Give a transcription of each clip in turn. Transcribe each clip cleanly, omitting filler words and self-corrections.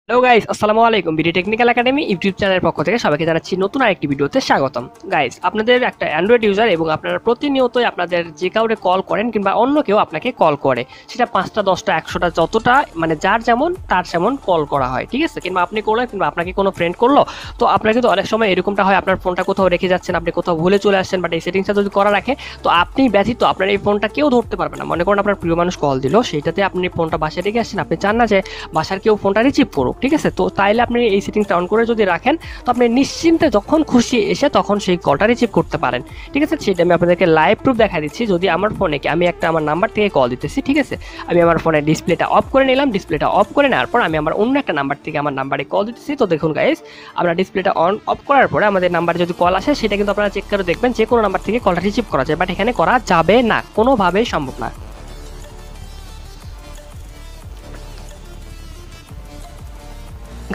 Hello guys, আসসালামু আলাইকুম। BD technical academy YouTube চ্যানেলের পক্ষ থেকে সবাইকে জানাচ্ছি নতুন আরেকটি ভিডিওতে স্বাগতম। গাইস, আপনাদের একটা অ্যান্ড্রয়েড ইউজার এবং আপনারা প্রতিনিয়তই আপনাদের যে কাউরে কল করেন কিংবা অন্য কেউ আপনাকে কল করে, সেটা 5টা 10টা 100টা যতটা মানে যার যেমন তার যেমন কল করা হয়, ঠিক আছে? কিংবা আপনি করলেন কিংবা আপনাকে কোনো ফ্রেন্ড করলো, তো আপনার কিন্তু অনেক সময় এরকমটা হয়, আপনার ফোনটা কোথাও রেখে যাচ্ছেন, আপনি কোথাও ভুলে চলে আসছেন, বাট এই সেটিংসটা যদি করা রাখে তো আপনি ব্যতীত আপনার এই ফোনটা কেউ ধরতে পারবে না। মনে করেন আপনার প্রিয় মানুষ কল দিল, সেইটাতে আপনি ফোনটা বাসায় রেখে আসছেন, আপনি চান না যে বাসার কেউ ফোনটা রিসিভ করুক, ঠিক আছে? তো তাইলে আপনি এই সেটিংসটা অন করে যদি রাখেন তো আপনি নিশ্চিন্তে যখন খুশি এসে তখন সেই কলটা রিসিভ করতে পারেন, ঠিক আছে? সেটা আমি আপনাদেরকে লাইভ প্রুফ দেখা দিচ্ছি। যদি আমার ফোনে আমি আমার নাম্বার থেকে কল দিতেছি, ঠিক আছে? আমি আমার ফোনের ডিসপ্লেটা অফ করে নিলাম, ডিসপ্লেটা অফ করে নেওয়ার পর আমি আমার অন্য একটা নাম্বার থেকে আমার নাম্বারে কল দিতেছি। তো দেখুন গাইস, আমরা ডিসপ্লেটা অন অফ করার পরে আমাদের নাম্বারে যদি কল আসে সেটা কিন্তু আপনারা চেক করে দেখবেন যে কোনো নাম্বার থেকে কলটা রিসিভ করা যায়, বাট এখানে করা যাবে না, কোনোভাবেই সম্ভব না।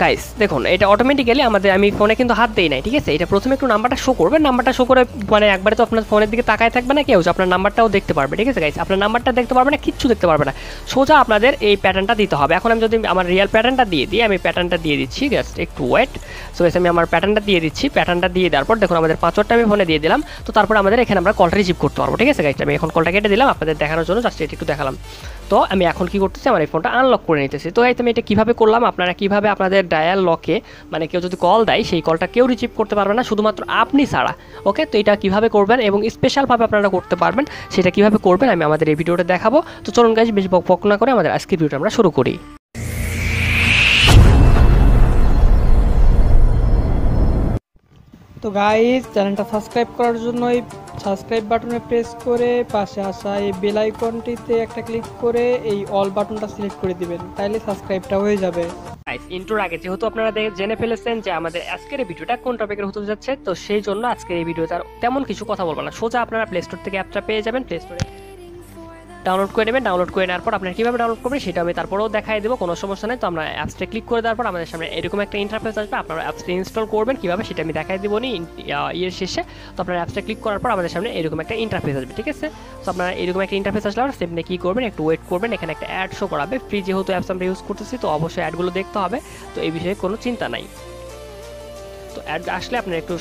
গাইস দেখুন, এটা অটোমেটিক্যালি আমি ফোনে কিন্তু হাত দেই নাই, ঠিক আছে? এটা প্রথমে একটু নাম্বারটা শো করবে, নাম্বারটা শো করে মানে একবারে তো আপনার ফোনের দিকে তাকায় থাকবে না কেউ, যে আপনার নাম্বারটাও দেখতে পারবে, ঠিক আছে গাইস? আপনার নাম্বারটা দেখতে পারবে না, কিচ্ছু দেখতে পারবে না, সোজা আপনাদের এই প্যাটার্নটা দিতে হবে। এখন আমি যদি আমার রিয়েল প্যাটার্নটা দিয়ে দিই, আমি প্যাটার্নটা দিয়ে দিচ্ছি, জাস্ট একটু ওয়েট। সো গাইস, আমি আমার প্যাটার্নটা দিয়ে দিচ্ছি। প্যাটার্নটা দিয়ে দেওয়ার পর দেখুন আমাদের পাসওয়ার্ডটা আমি ফোনে দিয়ে দিলাম। তো তারপর আমাদের এখানে আমরা কলটা রিসিভ করতে পারবো, ঠিক আছে গাইস? আমি এখন কলটা কেটে দিলাম আপনাদের দেখানোর জন্য, জাস্ট এটা একটু দেখালাম। তো আমি এখন কি করতেছি, আমার এই ফোনটা আনলক করে নিতেছি। তো গাইস, আমি এটা কীভাবে করলাম, আপনারা কীভাবে আপনাদের ডায়াল লকে মানে কেউ যদি কল দেয় সেই কলটা কেউ রিসিভ করতে পারবে না, শুধুমাত্র আপনি ছাড়া। ওকে, তো এটা কীভাবে করবেন এবং স্পেশালভাবে আপনারা করতে পারবেন, সেটা কীভাবে করবেন আমি আমাদের এই ভিডিওটা দেখাবো। তো চলুন গাইস, বেশি বক না করে আমাদের আজকের ভিডিওটা আমরা শুরু করি। তো গাইস, চ্যানেলটা সাবস্ক্রাইব করার জন্য এই সাবস্ক্রাইব বাটনে প্রেস করে পাশে আসা এই বেল আইকনটিতে একটা ক্লিক করে এই অল বাটনটা সিলেক্ট করে দিবেন, তাইলে সাবস্ক্রাইবটা হয়ে যাবে। গাইস, ইন্ট্রোর আগে যেহেতু আপনারা জেনে ফেলেছেন যে আমাদের আজকের এই ভিডিওটা কোন টপিকের হতে যাচ্ছে, তো সেই জন্য আজকের এই ভিডিওতে আর তেমন কিছু কথা বলবো না, সোজা আপনারা প্লে স্টোর থেকে অ্যাপটা পেয়ে যাবেন। প্লে স্টোরে ডাউনলোড করে নেবেন, ডাউনলোড করে নেওয়ার পর আপনার কীভাবে ডাউনলোড করবেন সেটা আমি তারপরেও দেখাই দেবো, কোনো সমস্যা নেই। তো আমরা অ্যাপসটা ক্লিক করে দেওয়ার পর আমাদের সামনে এরকম একটা ইন্টারফেস আসবে, আপনারা অ্যাপসটা ইনস্টল করবেন কীভাবে সেটা আমি দেখাই দেবো ইয়ের শেষে। তো আপনার অ্যাপসটা ক্লিক করার পর আমাদের সামনে এরকম একটা ইন্টারফেস আসবে, ঠিক আছে? তো আপনারা এরকম একটা ইন্টারফেস আসলে আমরা সেমনি কী করবেন, একটু ওয়েট করবেন, এখানে একটা অ্যাড শো করাবে। ফ্রি যেহেতু অ্যাপস আমরা ইউজ করতেছি তো অবশ্যই অ্যাডগুলো দেখতে হবে, তো এই বিষয়ে কোনো চিন্তা নাই। তো অ্যাড আসলে আপনারা একটু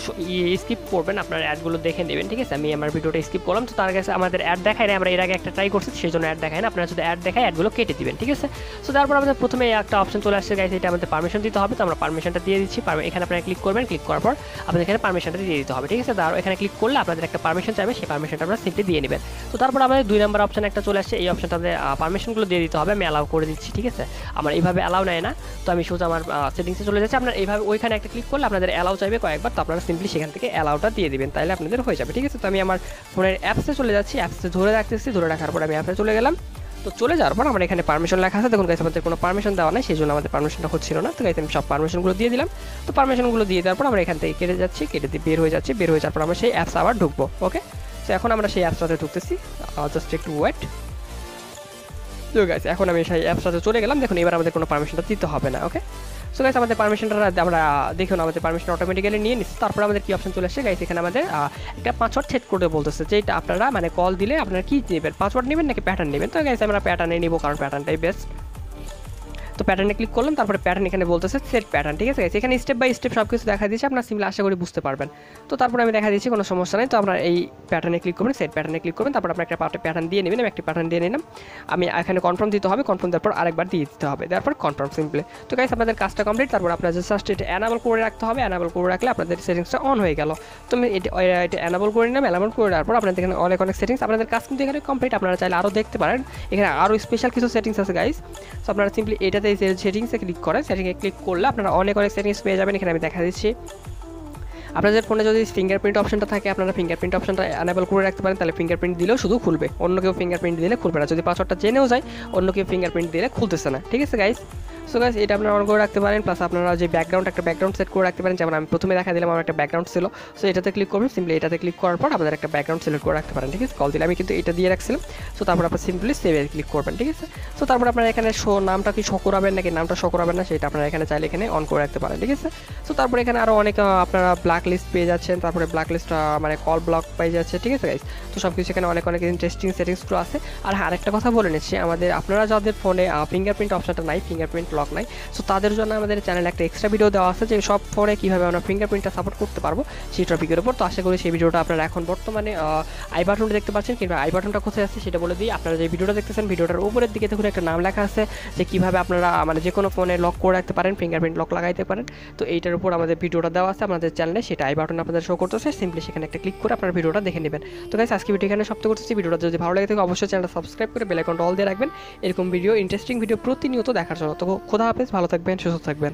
স্কিপ করবেন, আপনার অ্যাডগুলো দেখে নেবেন, ঠিক আছে? আমি আমার ভিডিওটা স্কিপ করলাম, তো তার কাছে আমাদের অ্যাড দেখায় না, আমরা এর আগে একটা ট্রাই করছি সেই জন্য অ্যাড দেখায় না, আপনারা যদি অ্যাড দেখায় অ্যাডগুলো কেটে দিবেন, ঠিক আছে? সো তারপর আমাদের প্রথমে একটা অপশন চলে আসছে গাইস, এটা আমাদের পারমিশন দিতে হবে। তো আমরা পারমিশনটা দিয়ে দিচ্ছি, এখানে আপনারা ক্লিক করবেন, ক্লিক করার পর আপনাদের এখানে পারমিশনটা দিয়ে দিতে হবে, ঠিক আছে? তার এখানে ক্লিক করলে আপনাদের একটা পারমিশন চাইবে, সেই পারমিশনটা আপনারা সিম্পলি দিয়ে নেবেন। তো তারপর আমাদের 2 নম্বর অপশন একটা চলে আসছে, এই অপশনটা আমাদের পারমিশনগুলো দিয়ে দিতে হবে। আমি অ্যালাউ করে দিচ্ছি, ঠিক আছে? আমার এইভাবে অ্যালাউ নেয় না, তো আমি সোজা আমার সেটিংসে চলে যাচ্ছি। আপনার এইভাবে ওইখানে একটা ক্লিক করলে আপনাদের অ্যালাউ চাইবে কয়েকবার, তো আপনারা সিম্পলি সেখান থেকে অ্যালাউটা দিয়ে দিবেন, তাহলে আপনাদের হয়ে যাবে, ঠিক আছে? তো আমি আমার ফোনের অ্যাপসে চলে যাচ্ছি, অ্যাপসে ধরে রাখতেছি, ধরে রাখার পর আমি অ্যাপে চলে গেলাম। তো চলে যাওয়ার পর আমার এখানে পারমিশন লেখা আছে, দেখুন গাইস আমাদের কোনো পারমিশন দেওয়া নাই, সেই জন্য আমাদের পারমিশনটা হচ্ছিল না। তো গাইস আমি সব পারমিশনগুলো দিয়ে দিলাম। তো পারমিশনগুলো দিয়ে দেওয়ার পর আমরা এখান থেকে কেটে যাচ্ছি, কেটে দিয়ে বের হয়ে যাচ্ছি, বের হয়ে যাওয়ার পর আমরা সেই অ্যাপস আবার ঢুকবো। ওকে, তো এখন আমরা সেই অ্যাপসটাতে ঢুকতেছি, জাস্ট একটু ওয়েট। তো গাইস এখন আমি সেই অ্যাপসটাতে চলে গেলাম, দেখুন এবার আমাদের কোনো পারমিশনটা দিতে হবে না। ওকে, সো গাইস আমাদের পারমিশনটা আমরা দেখুন আমাদের পারমিশন অটোমেটিক্যালি নিয়ে নিচ্ছি। তারপর আমাদের কি অপশন চলে আসছে গাইস, এখানে আমাদের একটা পাসওয়ার্ড সেট করতে বলতেছে, যেটা আপনারা মানে কল দিলে আপনারা কি নেবেন, পাসওয়ার্ড নেবেন নাকি প্যাটার্ন নেবেন। তো গাইস আমরা প্যাটার্নে নিব, কারণ প্যাটার্নটাই বেস্ট। তো প্যাটার্নে ক্লিক করলাম, তারপরে প্যাটার্ন এখানে বলতেছে সেট প্যাটার্ন, ঠিক আছে? এখানে স্টেপ বাই স্টেপ সব কিছু দেখা দিয়েছে, আপনার সিম্পলি আশা করি বুঝতে পারবেন। তো তারপরে আমি দেখা দিচ্ছি, কোনো সমস্যা নেই। তো আপনার এই প্যাটার্নে ক্লিক করবেন, সেট প্যাটার্নে ক্লিক করবেন, তারপর আপনার একটা প্যাটার্ন দিয়ে নেবেন। আমি একটা প্যাটার্ন দিয়ে নিলাম, আমি এখানে কনফার্ম দিতে হবে, কনফার্ম দেওয়ার পর আরেকবার দিয়ে দিতে হবে, তারপর কনফার্ম সিম্পলি। তো গাইস আপনাদের কাজটা কমপ্লিট, তারপর আপনার জাস্ট এটা অ্যানাবল করে রাখতে হবে, অ্যানাবল করে রাখলে আপনাদের সেটিংসটা অন হয়ে গেল। তো আমি এটা অ্যানাবল করে নিলাম, অ্যানাবল করে দেওয়ার পর আপনাদের এখানে অনেক সেটিংস, আপনাদের কাজ কিন্তু এখানে কমপ্লিট। আপনারা চাইলে আরও দেখতে পারেন, এখানে আরও স্পেশাল কিছু সেটিংস আছে গাইস। তো আপনারা সিম্পলি এটাতে সেটিংসে ক্লিক করেন, সেটিংয়ে ক্লিক করলে আপনারা অনেক সেটিংস পেয়ে যাবেন। এখানে আমি দেখা দিচ্ছি, আপনাদের ফোনে যদি ফিঙ্গারপ্রিন্ট অপশনটা থাকে আপনারা ফিঙ্গারপ্রিন্ট অপশনটা অ্যানেবল করে রাখতে পারেন, তাহলে ফিঙ্গারপ্রিন্ট দিলেও শুধু খুলবে, অন্য কেউ ফিঙ্গারপ্রিন্ট দিলে খুলবে না। যদি পাসওয়ার্ডটা জেনেও যায়, অন্য কেউ ফিঙ্গারপ্রিন্ট দিলে খুলতেছে না, ঠিক আছে গাইস? সো গাইস এটা আপনারা অন করে রাখতে পারেন, প্লাস আপনারা যে একটা ব্যাকগ্রাউন্ড সেট করে রাখতে পারেন, যেমন আমি প্রথমে দেখা দিলাম আমার একটা ব্যাকগ্রাউন্ড ছিল। সো এটাতে ক্লিক করবেন, সিম্পলি এটাতে ক্লিক করার পর আপনাদের একটা ব্যাকগ্রাউন্ড সিলেক্ট করে রাখতে পারেন, ঠিক আছে? কল দিলে আমি কিন্তু এটা দিয়ে রাখছিলাম। সো তারপর আপনারা সিম্পলি সেভে ক্লিক করবেন, ঠিক আছে? সো তারপর আপনারা এখানে নামটা কি শো করাবেন নাকি নামটা শো করাবেন না, সেটা আপনারা এখানে চাইলে এখানে অন করে রাখতে পারেন, ঠিক আছে? সো তারপর এখানে আরও অনেক আপনারা ব্ল্যাক লিস্ট পেয়ে যাচ্ছেন, তারপরে ব্ল্যাক লিস্ট মানে কল ব্লক পেয়ে যাচ্ছে, ঠিক আছে গাইস? তো সব কিছু এখানে অনেক ইন্টারেস্টিং সেটিংসগুলো আছে। আর হ্যাঁ, আরেকটা কথা বলে নিচ্ছি, আপনারা যাদের ফোনে ফিঙ্গারপ্রিন্ট অপশনটা নাই, ফিঙ্গারপ্রিন্ট লক নাই। সো তাদের জন্য আমাদের চ্যানেলে একটা এক্সট্রা ভিডিও দেওয়া আছে যে সব ফোনে কীভাবে আমরা ফিঙ্গারপ্রিন্টটা সাপোর্ট করতে পারবো সেই টপিকের উপর। তো আশা করি সেই ভিডিওটা আপনারা এখন বর্তমানে আই বাটনটা দেখতে পাচ্ছেন, কিংবা আই বাটনটা কোথায় আছে সেটা বলে দিই। আপনারা যে ভিডিওটা দেখতেছেন ভিডিওটার উপরের দিকে দেখুন একটা নাম লেখা আছে যে কীভাবে আপনারা মানে যে কোনো ফোনে লক করে রাখতে পারেন, ফিঙ্গারপ্রিন্ট লক লাগাইতে পারেন। তো এইটার উপর আমাদের ভিডিওটা দেওয়া আছে আমাদের চ্যানেলে, সেটা আই বাটন আপনাদের শো করতেছে, সিম্পলি সেখানে একটা ক্লিক করে আপনারা ভিডিওটা দেখে নেবেন। তো গাইস আজকে ভিডিও এখানে সমাপ্ত করতেছি। ভিডিওটা যদি ভালো লাগে থাকে অবশ্যই চ্যানেলটা সাবস্ক্রাইব করে বেল আইকনটা অল দিয়ে রাখবেন এরকম ভিডিও, ইন্টারেস্টিং ভিডিও প্রতিনিয়ত দেখার জন্য। তো খোদা হাফেজ, ভালো থাকবেন, সুস্থ থাকবেন।